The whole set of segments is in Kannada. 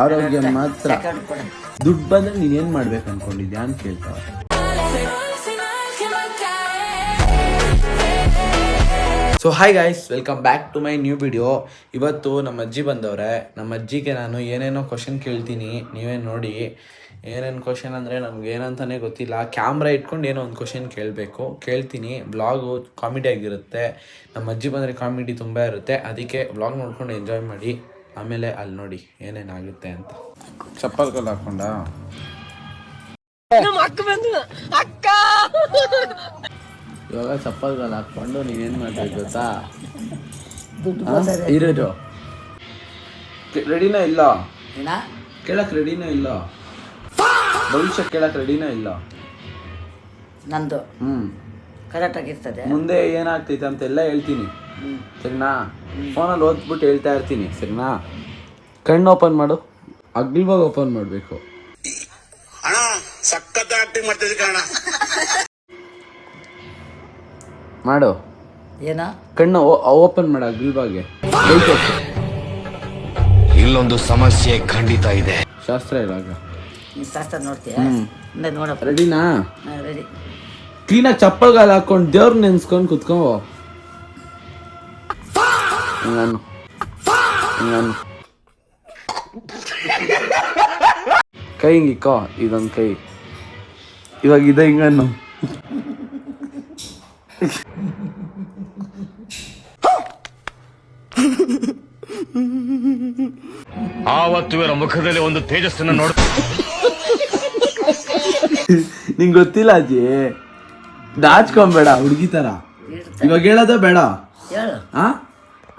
ಆರೋಗ್ಯ ಮಾತ್ರ. ದುಡ್ಡು ಬಂದ್ರೆ ನೀನೇನ್ ಮಾಡ್ಬೇಕು ಅನ್ಕೊಂಡಿದ್ಯಾ ಅಂತ ಕೇಳ್ತಾವ. So hi guys, welcome back to my new video. ಇವತ್ತು ನಮ್ಮ ಅಜ್ಜಿ ಬಂದವ್ರೆ. ನಮ್ಮ ಅಜ್ಜಿಗೆ ನಾನು ಏನೇನೋ ಕ್ವಶನ್ ಕೇಳ್ತೀನಿ, ನೀವೇ ನೋಡಿ. ಏನೇನು ಕ್ವಶನ್ ಅಂದರೆ ನಮ್ಗೆ ಏನಂತಾನೆ ಗೊತ್ತಿಲ್ಲ. ಕ್ಯಾಮ್ರಾ ಇಟ್ಕೊಂಡು ಏನೋ ಒಂದು ಕ್ವಶನ್ ಕೇಳ್ತೀನಿ. ಬ್ಲಾಗು ಕಾಮಿಡಿಯಾಗಿರುತ್ತೆ. ನಮ್ಮ ಅಜ್ಜಿ ಬಂದರೆ ಕಾಮಿಡಿ ತುಂಬ ಇರುತ್ತೆ. ಅದಕ್ಕೆ ಬ್ಲಾಗ್ ನೋಡ್ಕೊಂಡು ಎಂಜಾಯ್ ಮಾಡಿ. ಆಮೇಲೆ ಅಲ್ಲಿ ನೋಡಿ ಏನೇನಾಗುತ್ತೆ ಅಂತ. ಚಪ್ಪಲ್ ಕಲ್ಲು ಹಾಕೊಂಡ ಇವಾಗ ಚಪ್ಪಲ್ ಕಲ್ಲು ಹಾಕ್ಕೊಂಡು ನೀನೇನು ಮಾಡ್ಬೇಕು ಗೊತ್ತಾ? ಇರೋದು ರೆಡಿನೋ ಇಲ್ಲ, ಕೇಳಕ್ ರೆಡಿನೋ ಇಲ್ಲ, ಭವಿಷ್ಯ ಕೇಳಕ್ ರೆಡಿನೋ ಇಲ್ಲ ನಂದು. ಕರೆಕ್ಟ್ ಆಗಿರ್ತದೆ. ಮುಂದೆ ಏನಾಗ್ತೈತೆ ಅಂತೆಲ್ಲ ಹೇಳ್ತೀನಿ, ಸರಿನಾ? ಫೋನಲ್ಲಿ ಓದ್ಬಿಟ್ಟು ಹೇಳ್ತಾ ಇರ್ತೀನಿ, ಸರಿನಾ? ಕಣ್ಣು ಓಪನ್ ಮಾಡು, ಅಗ್ಲಿವಾಗ ಓಪನ್ ಮಾಡಬೇಕು. ಮಾಡು, ಏನ ಕಣ್ಣು ಓಪನ್ ಮಾಡು, ಅಗ್ಲಿವಾಗೆ. ಇಲ್ಲೊಂದು ಸಮಸ್ಯೆ ಖಂಡಿತ ಇದೆ. ಶಾಸ್ತ್ರ ಇವಾಗ ನೀನು ಶಾಸ್ತ್ರ ನೋಡ್ತೀಯ? ನೋಡಪ್ಪ. ರೆಡಿನಾ? ರೆಡಿ. ಕ್ಲೀನಾಗಿ ಚಪ್ಪಲ್ಗಾಲ ಹಾಕೊಂಡು ದೇವ್ರ ನೆನ್ಸ್ಕೊಂಡು ಕುತ್ಕೋ. ಹಿಂಗಾನು ಹಿಂಗಾನು ಕೈ ಹಿಂಗಿಕ್ಕೋ. ಇದೊಂದು ಕೈ ಇವಾಗ ಇದೆ, ಹಿಂಗನ್ನು ಆವತ್ತು ಇವರ ಮುಖದಲ್ಲಿ ಒಂದು ತೇಜಸ್ಸನ್ನು ನೋಡ. ನಿಂಗೆ ಗೊತ್ತಿಲ್ಲ ಅಜ್ಜಿ, ನಾಚ್ಕೊಂಬೇಡ ಹುಡುಗಿ ಥರ. ಇವಾಗ ಹೇಳೋದ ಬೇಡ. ಹೇಳು.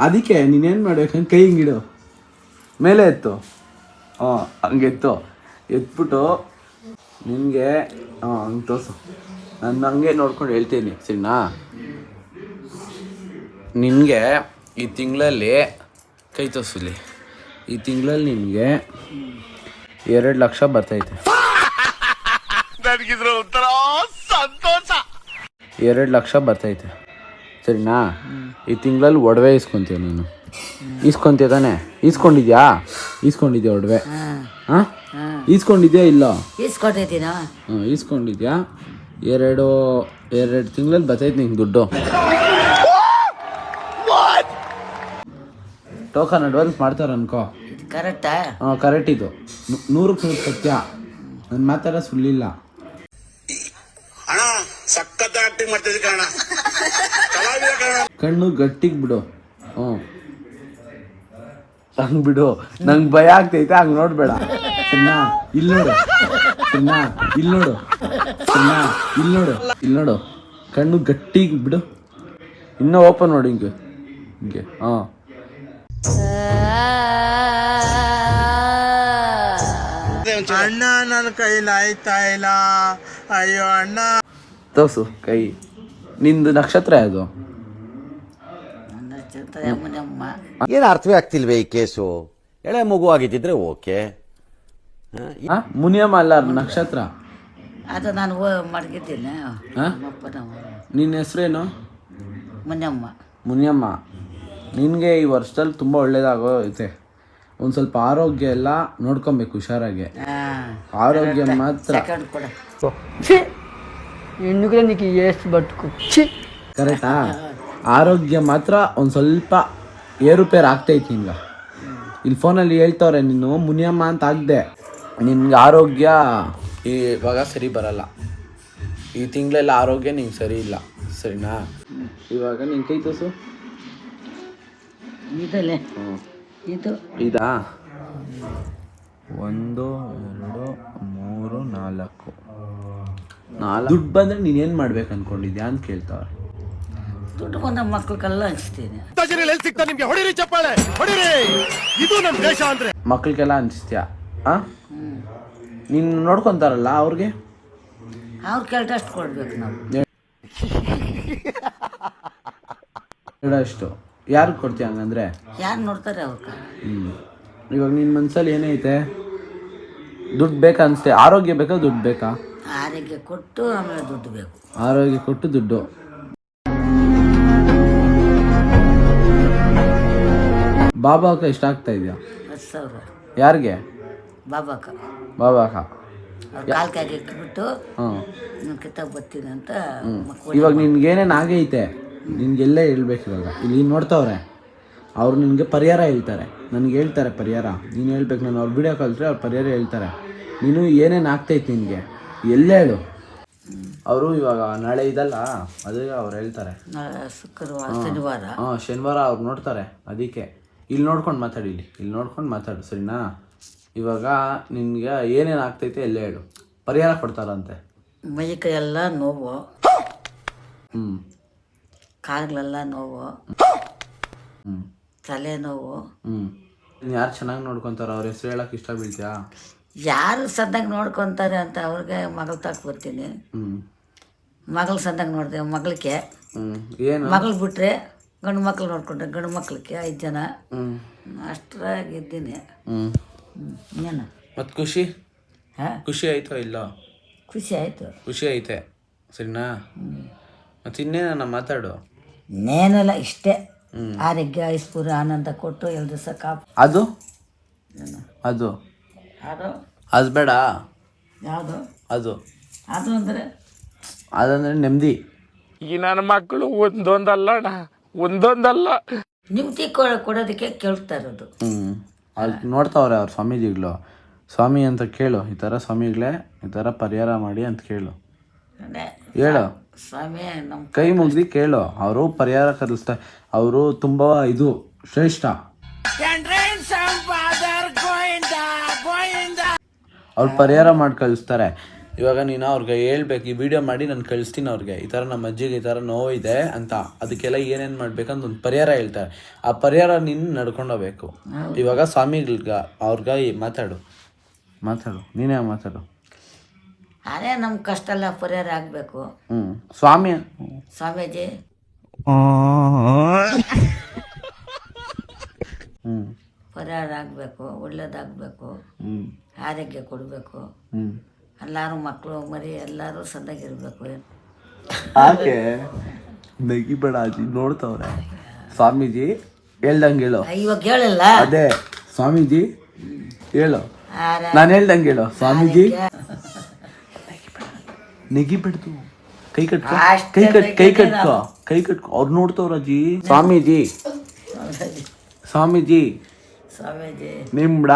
ಅದಕ್ಕೆ ನೀನೇನು ಮಾಡ್ಬೇಕಂದ್ರೆ ಕೈ ಹಿಂಗಿಡು, ಮೇಲೆ ಎತ್ತು. ಹಂಗೆ ಎತ್ಬಿಟ್ಟು ನಿನಗೆ ಹಂಗೆ ತೋರಿಸು. ನಾನು ಹಂಗೆ ನೋಡ್ಕೊಂಡು ಹೇಳ್ತೀನಿ, ಸರಿನಾ? ನಿನಗೆ ಈ ತಿಂಗಳಲ್ಲಿ ಕೈ ತೋರಿಸಲಿ. ಈ ತಿಂಗಳಲ್ಲಿ ನಿನಗೆ 2 ಲಕ್ಷ ಬರ್ತೈತೆ. 2 ಲಕ್ಷ ಬರ್ತೈತೆ, ಸರಿನಾ? ಈ ತಿಂಗಳಲ್ಲಿ ಒಡವೆ ಇಸ್ಕೊಂತೀಯ ನೀನು. ಇಸ್ಕೊಂತೀಯ ತಾನೆ? ಈಸ್ಕೊಂಡಿದ್ಯಾ ಒಡವೆ? ಈಸ್ಕೊಂಡಿದ್ಯಾ ಇಲ್ಲ? ಈಸ್ಕೊಂಡಿದ್ದೀನ. ಈಸ್ಕೊಂಡಿದ್ಯಾ? 2 ತಿಂಗಳಲ್ಲಿ ಬರ್ತೈತೆ ನಿಂಗೆ ದುಡ್ಡು. ಟೋಕನ್ ಅಡ್ವಾನ್ಸ್ ಮಾಡ್ತಾರ ಅನ್ಕೋ. ಕರೆಕ್ಟಾ? ಕರೆಕ್ಟ್. ಇದು 100% ಸತ್ಯ. ನನ್ನ ಮಾತಾಡ ಸುಳ್ಳಿಲ್ಲ. ಕಣ್ಣು ಗಟ್ಟಿಗೆ ಬಿಡು. ಹಂಗ್ ಬಿಡು, ನಂಗೆ ಭಯ ಆಗ್ತೈತೆ. ಹಂಗೆ ನೋಡ್ಬೇಡ, ಸರಿನಾ? ಇಲ್ಲಿ ನೋಡು, ಸರಿನಾ? ಇಲ್ಲಿ ನೋಡು, ಸರಿನಾ? ಇಲ್ಲಿ ನೋಡು. ಕಣ್ಣು ಗಟ್ಟಿಗೆ ಬಿಡು. ಇನ್ನೂ ಓಪನ್ ನೋಡಿ, ಹಿಂಗೆ. ಅಣ್ಣ, ನನ್ನ ಕೈಲಿ ಆಯ್ತಾ ಇಲ್ಲ. ಅಯ್ಯೋ ಅಣ್ಣ. ತೋರ್ಸು ಕೈ. ನಿಂದು ನಕ್ಷತ್ರ ಯಾವುದು? ಏನು ಅರ್ಥವೇ ಆಗ್ತಿಲ್ವೇ ಈ ಕೇಸು? ಎಳೆ ಮಗು ಆಗಿದ್ದಿದ್ರೆ ಓಕೆ. ಮುನಿಯಮ್ಮ ಅಲ್ಲ, ನಕ್ಷತ್ರ ಅದು ನಾನು ಮಡಗಿದ್ದೀನಿ. ನಿನ್ನ ಹೆಸರೇನು? ಮುನಿಯಮ್ಮ. ನಿನಗೆ ಈ ವರ್ಷದಲ್ಲಿ ತುಂಬ ಒಳ್ಳೇದಾಗೈತೆ. ಒಂದು ಸ್ವಲ್ಪ ಆರೋಗ್ಯ ಎಲ್ಲ ನೋಡ್ಕೊಬೇಕು ಹುಷಾರಾಗಿ. ಆರೋಗ್ಯ ಮಾತ್ರ ಕರೆಕ್ಟಾ? ಆರೋಗ್ಯ ಮಾತ್ರ ಒಂದು ಸ್ವಲ್ಪ ಏರುಪೇರು ಆಗ್ತೈತಿ ನಿನ್ಗೆ. ಇಲ್ಲಿ ಫೋನಲ್ಲಿ ಹೇಳ್ತವ್ರೆ, ನೀನು ಮುನಿಯಮ್ಮ ಅಂತ ಆಗದೆ ನಿನ್ಗೆ ಆರೋಗ್ಯ ಇವಾಗ ಸರಿ ಬರಲ್ಲ. ಈ ತಿಂಗಳೆಲ್ಲ ಆರೋಗ್ಯ ನಿಂಗೆ ಸರಿ ಇಲ್ಲ, ಸರಿನಾ? ಇವಾಗ ನಿನ್ನ ಕೈ ತೋಸು. ಇದಾ? 1 2 3 4 ದುಡ್ಡು ಬಂದ್ರೆ ನೀನೇನು ಮಾಡ್ಬೇಕು ಅನ್ಕೊಂಡಿದ್ಯಾ ಅಂತ ಕೇಳ್ತಾವ್ರೆ. ದುಡ್ಡು ಬಂದ ಮಕ್ಳಿಗೆಲ್ಲ ಹಂಚ್ತೀನಿ. ಮಕ್ಳಿಗೆಲ್ಲ ಹಂಚ್ತೀಯ? ನೀನು ನೋಡ್ಕೊತಾರಲ್ಲ ಅವ್ರಿಗೆ ಕೇಳ್ದಷ್ಟು ಕೊಡ್ಬೇಕು ನಾವು. ಅಷ್ಟು ಯಾರು ಕೊಡ್ತೀಯ? ಹಂಗಂದ್ರೆ ಯಾರು ನೋಡ್ತಾರೆ ಅವ್ರ. ಇವಾಗ ನಿನ್ನ ಮನ್ಸಲ್ಲಿ ಏನೈತೆ? ದುಡ್ಡು ಬೇಕಾ ಅನ್ಸುತ್ತೆ? ಆರೋಗ್ಯ ಬೇಕಾ ದುಡ್ಡು ಬೇಕಾ? ಆರೋಗ್ಯ ಕೊಟ್ಟು ಆಮೇಲೆ ದುಡ್ಡು ಬೇಕು. ಆರೋಗ್ಯ ಕೊಟ್ಟು ದುಡ್ಡು. ಬಾಬಾಕ ಎಷ್ಟು ಆಗ್ತಾ ಇದೆಯಾ? 10,000. ಯಾರಿಗೆ? ಬಾಬಾಕ ಬಾಬಾಕ. ಅವ್ರು ಕಾಲು ಕಾಗಿ ಇಟ್ಬಿಟ್ಟು ಹ್ಞೂ ನಾನು ಕಿತ್ತಾಗ ಬರ್ತೀನಿ ಅಂತ ಮಕ್ಕಳು ಇವಾಗ ನಿನ್ಗೇನೇನು ಆಗೈತೆ ನಿನ್ಗೆಲ್ಲ ಹೇಳ್ಬೇಕು. ಇವಾಗ ಇಲ್ಲಿ ನೋಡ್ತಾವ್ರೆ ಅವ್ರು ನಿನಗೆ ಪರಿಹಾರ ಹೇಳ್ತಾರೆ, ನನಗೆ ಹೇಳ್ತಾರೆ ಪರಿಹಾರ. ನೀನು ಹೇಳ್ಬೇಕು, ನಾನು ಅವ್ರು ವಿಡಿಯೋ ಕಲ್ತ್ರೆ ಅವ್ರು ಪರಿಹಾರ ಹೇಳ್ತಾರೆ. ನೀನು ಏನೇನು ಆಗ್ತೈತೆ ನಿನಗೆ ಎಲ್ಲ ಹೇಳು. ಅವರು ಇವಾಗ ನಾಳೆ ಇದಲ್ಲ, ಅದೇ ಅವ್ರು ಹೇಳ್ತಾರೆ. ಶುಕ್ರವಾರ ಶನಿವಾರ ಹಾಂ ಶನಿವಾರ ಅವ್ರು ನೋಡ್ತಾರೆ. ಅದಕ್ಕೆ ಇಲ್ಲಿ ನೋಡ್ಕೊಂಡು ಮಾತಾಡಿ, ಇಲ್ಲಿ ನೋಡ್ಕೊಂಡು ಮಾತಾಡು ಸರಿನಾ. ಇವಾಗ ನಿನ್ಗೆ ಏನೇನು ಆಗ್ತೈತೆ ಎಲ್ಲ ಹೇಳು, ಪರಿಹಾರ ಕೊಡ್ತಾರಂತೆ. ಮೈ ಕೈಯೆಲ್ಲ ನೋವು, ಹ್ಞೂ ಕಾಲುಗಳೆಲ್ಲ ನೋವು, ಹ್ಞೂ ತಲೆನೋವು. ನೀನು ಯಾರು ಚೆನ್ನಾಗಿ ನೋಡ್ಕೊತಾರ ಅವ್ರ ಹೆಸರು ಹೇಳಕ್ಕೆ ಇಷ್ಟ ಬೀಳ್ತೀಯಾ? ಯಾರು ಸದ್ದಾಗ ನೋಡ್ಕೊತಾರೆ ಅಂತ ಅವ್ರಿಗೆ ಮಗಳು ತಕ್ಕ ಬರ್ತೀನಿ. ಮಗಳು ಸದ್ದಾಗ ನೋಡ್ತೀವಿ ಮಗಳಿಗೆ, ಏನು ಮಗಳು ಬಿಟ್ರೆ ಗಂಡು ಮಕ್ಳು ನೋಡ್ಕೊಂಡ್ರೆ ಗಂಡು ಮಕ್ಳಿಗೆ 5 ಜನ ಅಷ್ಟ್ರಾಗಿದ್ದೀನಿ. ಏನು ಮತ್ತು ಖುಷಿ ಹಾಂ ಖುಷಿ ಆಯ್ತೋ ಇಲ್ಲ? ಖುಷಿ ಆಯಿತು. ಖುಷಿ ಐತೆ ಸರಿನಾ. ಮತ್ತು ಇನ್ನೇನ ಮಾತಾಡು. ಇನ್ನೇನಲ್ಲ ಇಷ್ಟೇ. ಆರೋಗ್ಯ ಐಶ್ವರ್ಯ ಆನಂದ ಕೊಟ್ಟು 2 ದಿವಸ ಅದು ಅದು ಅದು ಅದು ಬೇಡ. ಯಾವುದು ಅದು ಅದು ಅಂದರೆ ಅದಂದ್ರೆ ನೆಮ್ಮದಿ. ಈ ನನ್ನ ಮಕ್ಕಳು ಒಂದೊಂದಲ್ಲ ನಿಮ್ತಿ ಕೊಡೋದಕ್ಕೆ ಕೇಳ್ತಾ ಇರೋದು. ಅಲ್ಲಿ ನೋಡ್ತಾವ್ರೆ ಅವ್ರ ಸ್ವಾಮೀಜಿಗಳು. ಸ್ವಾಮಿ ಅಂತ ಕೇಳು, ಈ ಥರ ಸ್ವಾಮಿಗಳೇ ಈ ಥರ ಪರಿಹಾರ ಮಾಡಿ ಅಂತ ಕೇಳು, ಹೇಳು. ಸ್ವಾಮಿ ನಮ್ಮ ಕೈ ಮುಗ್ದು ಕೇಳು, ಅವರು ಪರಿಹಾರ ಕಲಿಸ್ತಾರೆ. ಅವರು ತುಂಬ ಇದು ಶ್ರೇಷ್ಠ. ಅವ್ರು ಪರಿಹಾರ ಮಾಡಿ ಕಳಿಸ್ತಾರೆ. ಇವಾಗ ನೀನು ಅವ್ರಿಗೆ ಹೇಳ್ಬೇಕು, ಈ ವಿಡಿಯೋ ಮಾಡಿ ನಾನು ಕಳಿಸ್ತೀನಿ ಅವ್ರಿಗೆ, ಈ ಥರ ನಮ್ಮ ಅಜ್ಜಿಗೆ ಈ ಥರ ನೋವಿದೆ ಅಂತ. ಅದಕ್ಕೆಲ್ಲ ಏನೇನು ಮಾಡ್ಬೇಕಂತ ಒಂದು ಪರಿಹಾರ ಹೇಳ್ತಾರೆ. ಆ ಪರಿಹಾರ ನೀನು ನಡ್ಕೊಂಡೋಗ್ಬೇಕು. ಇವಾಗ ಸ್ವಾಮಿಗಳ್ಗೆ ಅವ್ರಿಗೆ ಮಾತಾಡು, ನೀನೇ ಮಾತಾಡು. ಅದೇ ನಮ್ಮ ಕಷ್ಟ ಎಲ್ಲ ಪರಿಹಾರ ಆಗಬೇಕು. ಸ್ವಾಮೀಜಿ ಪರಿಹಾರ ಆಗಬೇಕು, ಒಳ್ಳೇದಾಗಬೇಕು, ಆರೋಗ್ಯ ಕೊಡಬೇಕು, ಎಲ್ಲರೂ ಮಕ್ಕಳು ಮರಿ ಎಲ್ಲರೂ ಸದ್ದಾಗಿರ್ಬೇಕು. ಹಾಗೆ ನಗಿಬೇಡ ಅಜ್ಜಿ, ನೋಡ್ತವ್ರೆ. ಸ್ವಾಮೀಜಿ ಹೇಳ್ದಂಗೆ ಹೇಳು. ಇವಾಗ ಹೇಳಿಲ್ಲ ಅದೇ ಸ್ವಾಮೀಜಿ ಹೇಳು, ನಾನು ಹೇಳ್ದಂಗೆ ಹೇಳು. ಸ್ವಾಮೀಜಿ ನೆಗಿಬಿಡ್ತು, ಕೈ ಕಟ್ಕೊ, ಕೈ ಕಟ್ಕೊ. ಅವ್ರು ನೋಡ್ತವ್ರ ಅಜ್ಜಿ. ಸ್ವಾಮೀಜಿ ಸ್ವಾಮೀಜಿ ನಿಮ್ಡ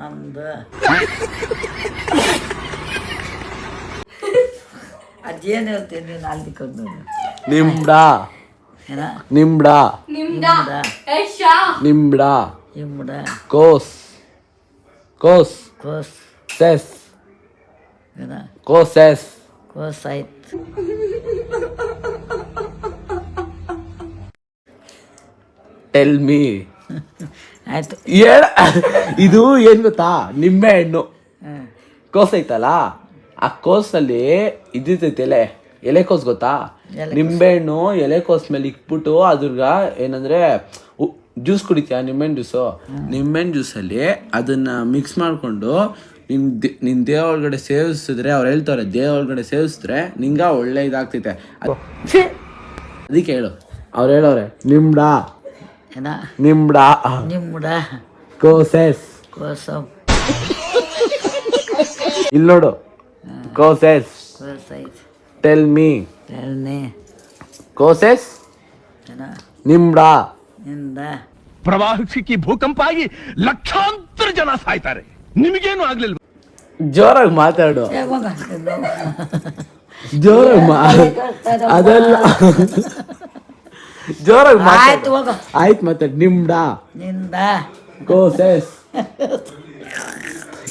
ನಮ್ದು ಅದೇನು ಹೇಳ್ತೀನಿ ನೀನು ಅಲ್ಲಿ ಕೊಂಡು ನಿಮ್ಡ ಇಮ್ಡ ಕೋಸ್ ಸೆಸ್ ಕೋಸೆಸ್ ಕೋಸ್ ಆಯ್ತು. ಟೆಲ್ ಮೀ ಆಯ್ತು. ಇದು ಏನ್ ಗೊತ್ತಾ, ನಿಂಬೆ ಹಣ್ಣು ಕೋಸ್ ಐತಲ್ಲ, ಆ ಕೋಸಲ್ಲಿ ಇದ್ದಿರ್ತೈತೆ ಎಲೆಕೋಸ್ ಗೊತ್ತಾ? ನಿಂಬೆಹಣ್ಣು ಎಲೆಕೋಸ್ ಮೇಲೆ ಇಕ್ಬಿಟ್ಟು ಅದ್ರಾಗ ಏನಂದ್ರೆ ಜ್ಯೂಸ್ ಕುಡಿತೀಯ, ನಿಂಬೆಹಣ್ಣು ಜ್ಯೂಸು. ನಿಂಬೆಹಣ್ಣು ಜ್ಯೂಸಲ್ಲಿ ಅದನ್ನ ಮಿಕ್ಸ್ ಮಾಡಿಕೊಂಡು ನಿನ್ನ ದೇಹ ಒಳಗಡೆ ಸೇವಿಸಿದ್ರೆ, ಅವ್ರು ಹೇಳ್ತಾರೆ ದೇಹ ಒಳಗಡೆ ಸೇವಿಸಿದ್ರೆ ನಿಂಗ ಒಳ್ಳೆ ಇದಾಗ್ತೈತೆ. ಅದಕ್ಕೆ ಹೇಳು, ಅವ್ರು ಹೇಳವ್ರೆ ನಿಮ್ಡ ಕೋಸೆಸ್ ಕೋಸಂ ಇಲ್ಲಿ ನೋಡು, ಕೋಸೆಸ್ ಕೋಸ್ ಆಯ್ತು. ಟೆಲ್ ಮೀ ಕೋಸೆಸ್ ನಿಮ್ಡ ಪ್ರವಾಹಕ್ಕೆ ಭೂಕಂಪ ಆಗಿ ಲಕ್ಷಾಂತರ ಜನ ಸಾಯ್ತಾರೆ, ನಿಮಗೇನು ಆಗ್ಲಿಲ್ಲ. ಜೋರಾಗಿ ಮಾತಾಡು, ಜೋರಾಗಿ ಅದೆಲ್ಲ ಜೋರಾಗಿ ಆಯ್ತು ಹೋಗ. ಆಯ್ತು ಮಾತಾಡು. ನಿಮ್ಡ ಕೋಸೆಸ್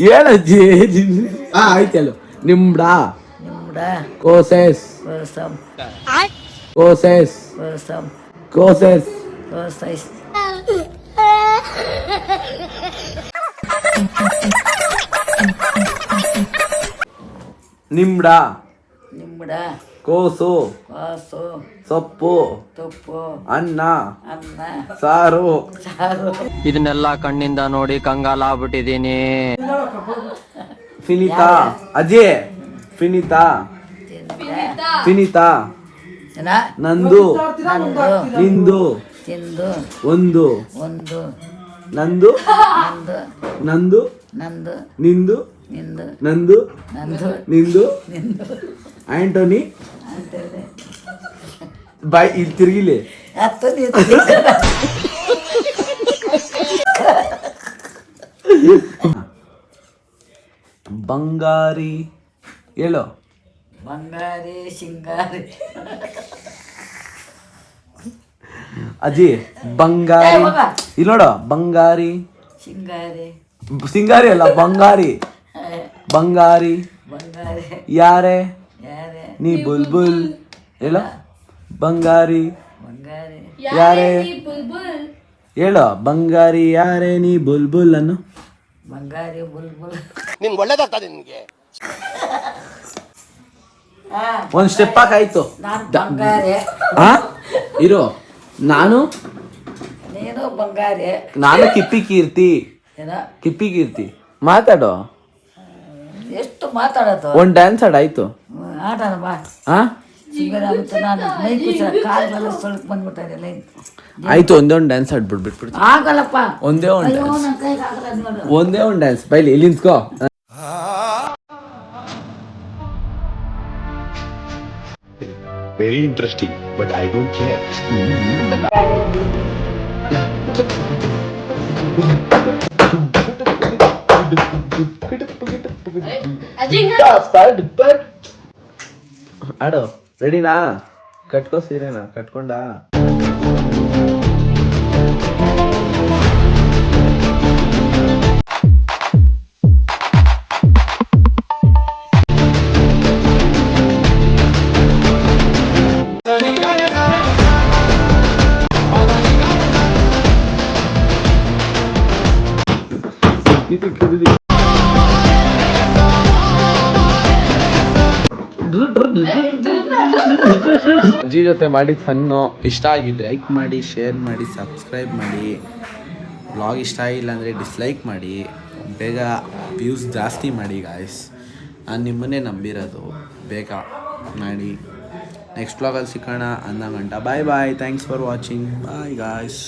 ಹೇಳಜ್ಜಿ. ಆಯ್ತು ಹೇಳು. ನಿಮ್ಡ ಕೋಸೆಸ್ ಕೋಸೆಸ್ ಕೋಸೆಸ್ ನಿಮ್ಡ ಕೋಸು ಸೊಪ್ಪು ಅನ್ನ ಸಾರು. ಇದನ್ನೆಲ್ಲ ಕಣ್ಣಿಂದ ನೋಡಿ ಕಂಗಾಲಾಗ್ಬಿಟ್ಟಿದೀನಿ. ಫಿನಿತಾ ಅಜಯ್, ಫಿನಿತಾ ನಂದು ನಿಂದು ತಿಂದು ಒಂದು ಒಂದು ನಂದು ನಂದು ನಂದು ನಂದು ನಿಂದು ನಿಂದು ನಂದು ನಂದು ನಿಂದು ನಿಂದು ಆಂಟೋನಿ ಅಂತೇಳಿ ಬಾಯ್ ಇಲ್ಲಿ ತಿರ್ಗಿಲಿ ಹತ್ತು ಬಂಗಾರಿ ಹೇಳೋ ಬಂಗಾರಿ ಸಿಂಗಾರಿ ಅಜ್ಜಿ ಬಂಗಾರಿ ಇಲ್ಲಿ ನೋಡೋ ಬಂಗಾರಿ ಸಿಂಗಾರಿ ಸಿಂಗಾರಿ ಅಲ್ಲ ಬಂಗಾರಿ ಬಂಗಾರಿ ಬಂಗಾರಿ ಯಾರೇ ಯಾರೇ ನೀ ಬುಲ್ಬುಲ್ ಹೇಳೋ ಬಂಗಾರಿ ಬಂಗಾರಿ ಯಾರೇ ಹೇಳೋ ಬಂಗಾರಿ ಯಾರೇ ನೀ ಬುಲ್ಬುಲ್ ಅನ್ನು ಬಂಗಾರಿ ಬುಲ್ಬುಲ್ ನಿನ್ ಒಳ್ಳೇದಾಗ್ತದೆ ನಿನ್ಗೆ ಒಂದ್ ಸ್ಟೆಪ್ ಹಾಕಾಯ್ತು ನಾನು ಬಂಗಾರಿ ಆ ಇರೋ ನಾನು ನೀನು ಬಂಗಾರಿ ನಾನು ಕಿಪ್ಪಿ ಕೀರ್ತಿ ಏನೋ ಕಿಪ್ಪಿ ಕೀರ್ತಿ ಮಾತಾಡೋ ಎಷ್ಟು ಮಾತಾಡೋದು ಒಂದ್ ಡ್ಯಾನ್ಸ್ ಆಡಾಯ್ತು ಆಟನ ಬಾ ಹಾ ಸಿಂಗರ್ ಆಗುತ್ತೆ ನಾನು ಮೈ ಕುಚ್ಚ ಕಾಲ್ಗೆಲ್ಲ ಸ್ವಲ್ಪ ಬಂದ್ಬಿಟ್ಟಾರೆ ಲೈನ್ ಆಯ್ತು ಒಂದೇ ಒಂದು ಡ್ಯಾನ್ಸ್ ಆಡ್ಬಿಟ್ಟು ಬಿಟ್ಬಿಡ್ತೀನಿ ಆಗಲ್ಲಪ್ಪ ಒಂದೇ ಒಂದು ಅಯ್ಯೋ ಡ್ಯಾನ್ಸ್ ನನ್ನ ಕೈಗೆ ಆಗಲ್ಲ ನೋಡು ಒಂದೇ ಒಂದು ಡ್ಯಾನ್ಸ್ ಬೈಲಿ ಇಲ್ಲಿ ನಿಂತ್ಕೋ very interesting but I don't care ಆಡೋ ರೆಡಿನಾ ಕಟ್ಕೋ ಸೀರೆನಾ ಕಟ್ಕೊಂಡ ಅಜ್ಜಿ ಜೊತೆ ಮಾಡಿದ ಫನ್ನು ಇಷ್ಟ ಆಗಿದ್ರೆ ಲೈಕ್ ಮಾಡಿ ಶೇರ್ ಮಾಡಿ ಸಬ್ಸ್ಕ್ರೈಬ್ ಮಾಡಿ ವ್ಲಾಗ್ ಇಷ್ಟ ಆಗಿಲ್ಲ ಅಂದರೆ ಡಿಸ್ಲೈಕ್ ಮಾಡಿ ಬೇಗ ವ್ಯೂಸ್ ಜಾಸ್ತಿ ಮಾಡಿ ಗಾಯ್ಸ್ ನಾನು ನಿಮ್ಮನ್ನೇ ನಂಬಿರೋದು ಬೇಗ ಮಾಡಿ ನೆಕ್ಸ್ಟ್ ವ್ಲಾಗಲ್ಲಿ ಸಿಗೋಣ ಅಂದ ಗಂಟ bye bye thanks for watching bye guys